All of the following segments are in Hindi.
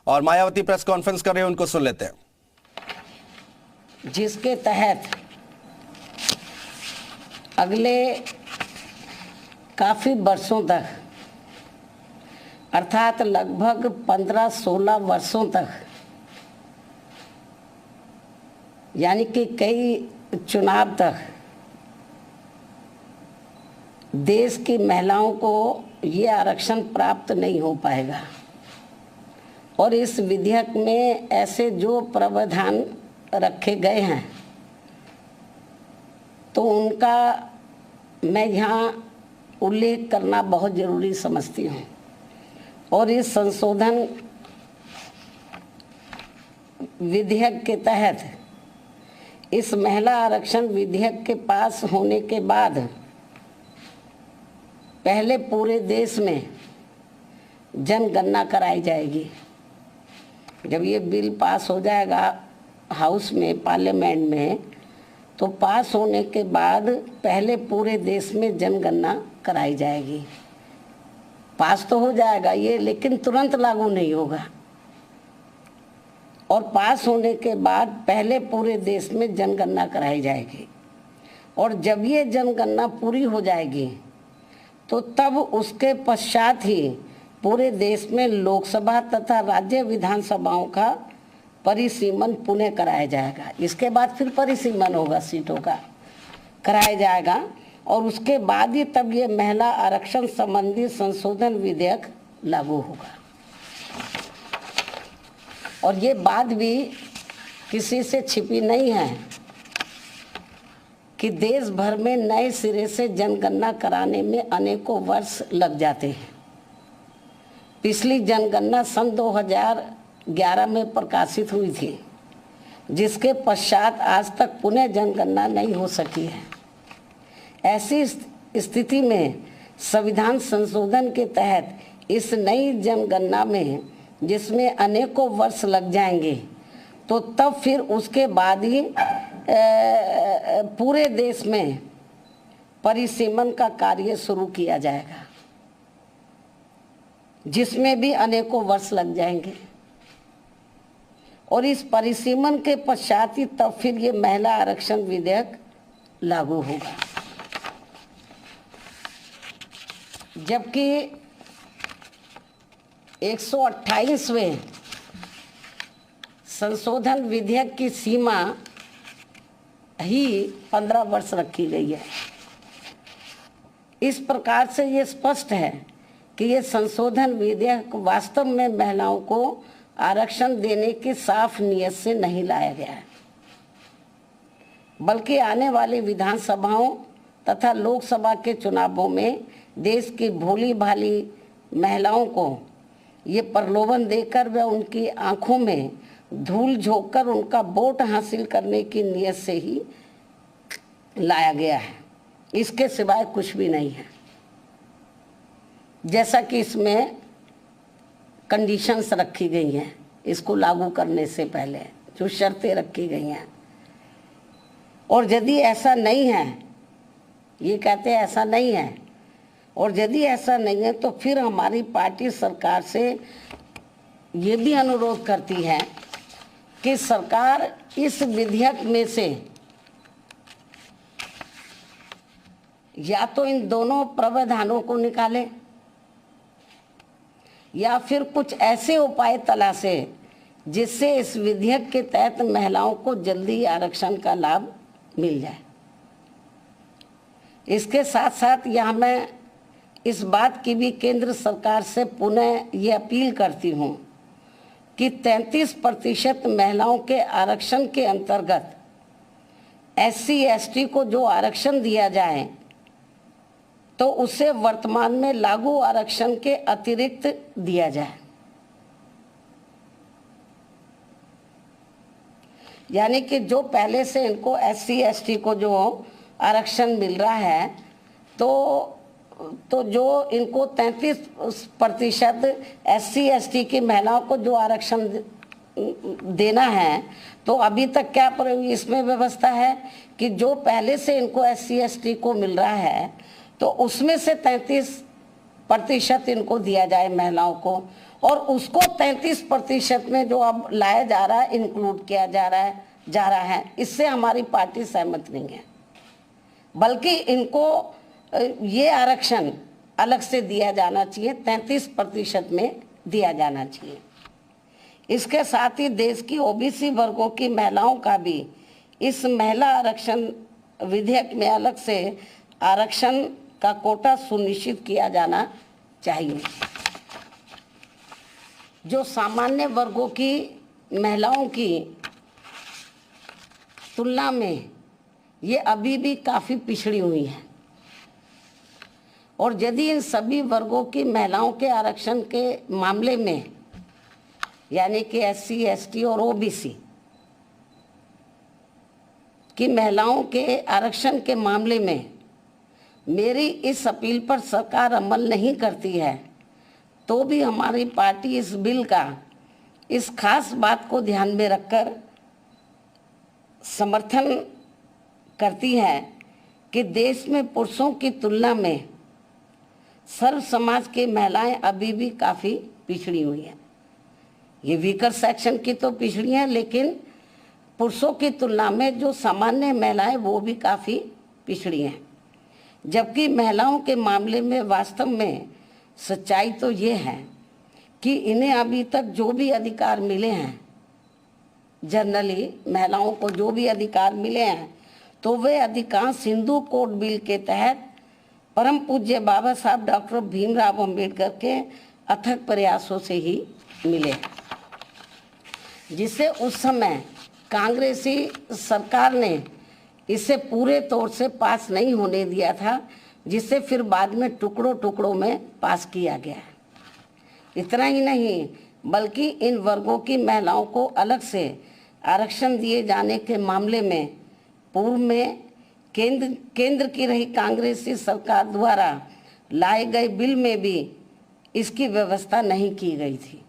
और मायावती प्रेस कॉन्फ्रेंस कर रहे हैं, उनको सुन लेते हैं। जिसके तहत अगले काफ़ी वर्षों तक, अर्थात लगभग 15-16 वर्षों तक, यानी कि कई चुनाव तक देश की महिलाओं को ये आरक्षण प्राप्त नहीं हो पाएगा। और इस विधेयक में ऐसे जो प्रावधान रखे गए हैं तो उनका मैं यहाँ उल्लेख करना बहुत ज़रूरी समझती हूँ। और इस संशोधन विधेयक के तहत इस महिला आरक्षण विधेयक के पास होने के बाद पहले पूरे देश में जनगणना कराई जाएगी। जब ये बिल पास हो जाएगा हाउस में, पार्लियामेंट में, तो पास होने के बाद पहले पूरे देश में जनगणना कराई जाएगी। पास तो हो जाएगा ये, लेकिन तुरंत लागू नहीं होगा। और पास होने के बाद पहले पूरे देश में जनगणना कराई जाएगी। और जब ये जनगणना पूरी हो जाएगी तो तब उसके पश्चात ही पूरे देश में लोकसभा तथा राज्य विधानसभाओं का परिसीमन पुनः कराया जाएगा। इसके बाद फिर परिसीमन होगा, सीटों का कराया जाएगा। और उसके बाद ही तब ये महिला आरक्षण संबंधी संशोधन विधेयक लागू होगा। और ये बात भी किसी से छिपी नहीं है कि देश भर में नए सिरे से जनगणना कराने में अनेकों वर्ष लग जाते हैं। पिछली जनगणना सन 2011 में प्रकाशित हुई थी, जिसके पश्चात आज तक पुनः जनगणना नहीं हो सकी है। ऐसी स्थिति में संविधान संशोधन के तहत इस नई जनगणना में, जिसमें अनेकों वर्ष लग जाएंगे, तो तब फिर उसके बाद ही पूरे देश में परिसीमन का कार्य शुरू किया जाएगा, जिसमें भी अनेकों वर्ष लग जाएंगे। और इस परिसीमन के पश्चात ही तब फिर ये महिला आरक्षण विधेयक लागू होगा। जबकि 128वें संशोधन विधेयक की सीमा ही 15 वर्ष रखी गई है। इस प्रकार से ये स्पष्ट है कि ये संशोधन विधेयक वास्तव में महिलाओं को आरक्षण देने की साफ नीयत से नहीं लाया गया है, बल्कि आने वाली विधानसभाओं तथा लोकसभा के चुनावों में देश की भोली भाली महिलाओं को ये प्रलोभन देकर व उनकी आंखों में धूल झोंककर उनका वोट हासिल करने की नीयत से ही लाया गया है। इसके सिवाय कुछ भी नहीं है। जैसा कि इसमें कंडीशंस रखी गई हैं इसको लागू करने से पहले, जो शर्तें रखी गई हैं। और यदि ऐसा नहीं है, ये कहते हैं ऐसा नहीं है, और यदि ऐसा नहीं है तो फिर हमारी पार्टी सरकार से ये भी अनुरोध करती है कि सरकार इस विधेयक में से या तो इन दोनों प्रावधानों को निकाले या फिर कुछ ऐसे उपाय तलाशे जिससे इस विधेयक के तहत महिलाओं को जल्दी आरक्षण का लाभ मिल जाए। इसके साथ साथ यहाँ मैं इस बात की भी केंद्र सरकार से पुनः ये अपील करती हूँ कि 33% महिलाओं के आरक्षण के अंतर्गत SC/ST को जो आरक्षण दिया जाए तो उसे वर्तमान में लागू आरक्षण के अतिरिक्त दिया जाए। यानी कि जो पहले से इनको SC/ST को जो आरक्षण मिल रहा है तो जो इनको 33% SC/ST की महिलाओं को जो आरक्षण देना है, तो अभी तक क्या इसमें व्यवस्था है कि जो पहले से इनको SC/ST को मिल रहा है तो उसमें से 33% इनको दिया जाए महिलाओं को, और उसको 33% में जो अब लाया जा रहा है, इंक्लूड किया जा रहा है, इससे हमारी पार्टी सहमत नहीं है। बल्कि इनको ये आरक्षण अलग से दिया जाना चाहिए, 33% में दिया जाना चाहिए। इसके साथ ही देश की ओबीसी वर्गों की महिलाओं का भी इस महिला आरक्षण विधेयक में अलग से आरक्षण का कोटा सुनिश्चित किया जाना चाहिए। जो सामान्य वर्गों की महिलाओं की तुलना में ये अभी भी काफ़ी पिछड़ी हुई है, और यदि इन सभी वर्गों की महिलाओं के आरक्षण के मामले में, यानी कि SC, ST और OBC की महिलाओं के आरक्षण के मामले में मेरी इस अपील पर सरकार अमल नहीं करती है, तो भी हमारी पार्टी इस बिल का इस खास बात को ध्यान में रखकर समर्थन करती है कि देश में पुरुषों की तुलना में सर्व समाज की महिलाएं अभी भी काफ़ी पिछड़ी हुई हैं। ये वीकर सेक्शन की तो पिछड़ी हैं, लेकिन पुरुषों की तुलना में जो सामान्य महिलाएं वो भी काफ़ी पिछड़ी हैं। जबकि महिलाओं के मामले में वास्तव में सच्चाई तो ये है कि इन्हें अभी तक जो भी अधिकार मिले हैं, जनरली महिलाओं को जो भी अधिकार मिले हैं, तो वे अधिकांश हिंदू कोड बिल के तहत परम पूज्य बाबा साहब डॉक्टर भीमराव अंबेडकर के अथक प्रयासों से ही मिले, जिसे उस समय कांग्रेसी सरकार ने इसे पूरे तौर से पास नहीं होने दिया था, जिसे फिर बाद में टुकड़ों टुकड़ों में पास किया गया। इतना ही नहीं, बल्कि इन वर्गों की महिलाओं को अलग से आरक्षण दिए जाने के मामले में पूर्व में केंद्र की रही कांग्रेसी सरकार द्वारा लाए गए बिल में भी इसकी व्यवस्था नहीं की गई थी,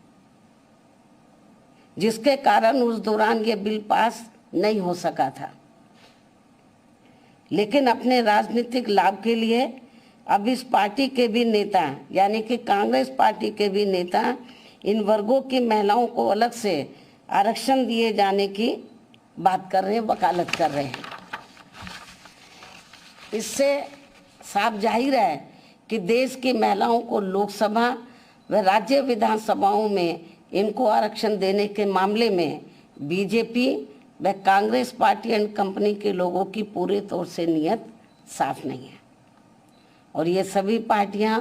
जिसके कारण उस दौरान ये बिल पास नहीं हो सका था। लेकिन अपने राजनीतिक लाभ के लिए अब इस पार्टी के भी नेता, यानी कि कांग्रेस पार्टी के भी नेता, इन वर्गों की महिलाओं को अलग से आरक्षण दिए जाने की बात कर रहे हैं, वकालत कर रहे हैं। इससे साफ जाहिर है कि देश की महिलाओं को लोकसभा व राज्य विधानसभाओं में इनको आरक्षण देने के मामले में बीजेपी व कांग्रेस पार्टी एंड कंपनी के लोगों की पूरे तौर से नीयत साफ नहीं है, और ये सभी पार्टियां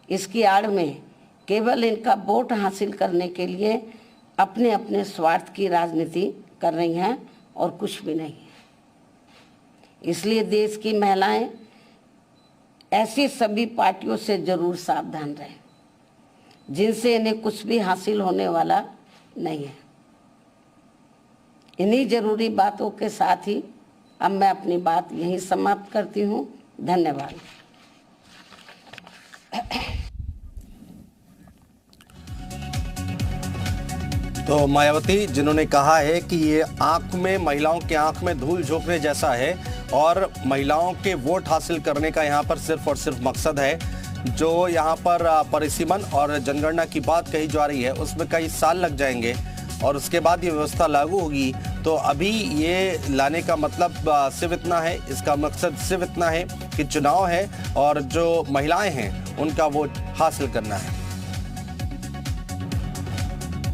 इसकी आड़ में केवल इनका वोट हासिल करने के लिए अपने अपने स्वार्थ की राजनीति कर रही हैं और कुछ भी नहीं है। इसलिए देश की महिलाएं ऐसी सभी पार्टियों से जरूर सावधान रहें जिनसे इन्हें कुछ भी हासिल होने वाला नहीं है। इन्हीं जरूरी बातों के साथ ही अब मैं अपनी बात यहीं समाप्त करती हूँ। धन्यवाद। तो मायावती जिन्होंने कहा है कि ये आंख में, महिलाओं के आंख में धूल झोंकने जैसा है, और महिलाओं के वोट हासिल करने का यहाँ पर सिर्फ और सिर्फ मकसद है। जो यहाँ पर परिसीमन और जनगणना की बात कही जा रही है उसमें कई साल लग जाएंगे और उसके बाद ये व्यवस्था लागू होगी। तो अभी ये लाने का मतलब सिर्फ इतना है, इसका मकसद सिर्फ इतना है कि चुनाव है और जो महिलाएं हैं उनका वोट हासिल करना है।